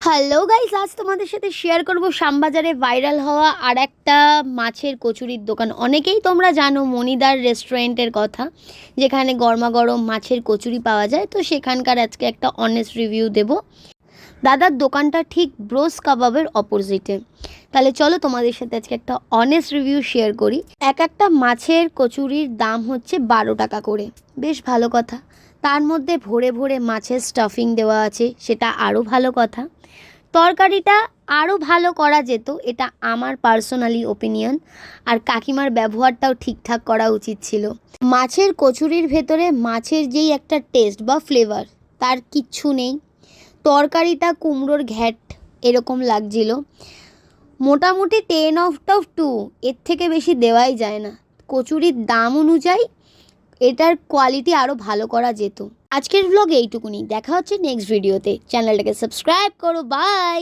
Hello guys, আজ তোমাদের সাথে শেয়ার করব শ্যামবাজারে ভাইরাল হওয়া আর একটা মাছের কচুরির দোকান। অনেকেই তোমরা জানো মনিদার রেস্টুরেন্টের কথা, যেখানে গরমাগরম মাছের কচুরি পাওয়া যায়। তো সেখানকার আজকে একটা অনেস্ট রিভিউ দেব। দাদার দোকানটা ঠিক ব্রোস কাবাবের অপোজিটে। তাহলে চলো তোমাদের সাথে আজকে একটা অনেস্ট রিভিউ শেয়ার করি। একটা মাছের কচুরির দাম হচ্ছে 12 টাকা করে, বেশ ভালো কথা। তার মধ্যে ভরে ভরে মাছের স্টাফিং দেওয়া আছে, সেটা আরও ভালো কথা। তরকারিটা আরও ভালো করা যেত, এটা আমার পার্সোনালি ওপিনিয়ন। আর কাকিমার ব্যবহারটাও ঠিকঠাক করা উচিত ছিল। মাছের কচুরির ভেতরে মাছের যেই একটা টেস্ট বা ফ্লেভার, তার কিচ্ছু নেই। তরকারিটা কুমড়োর ঘ্যাট এরকম লাগছিল। মোটামুটি 10/2, এর থেকে বেশি দেওয়াই যায় না। কচুরির দাম অনুযায়ী এটার কোয়ালিটি আরও ভালো করা যেত। আজকের ব্লগে এইটুকুনি, দেখা হচ্ছে নেক্সট ভিডিওতে। চ্যানেলটাকে সাবস্ক্রাইব করো, বাই।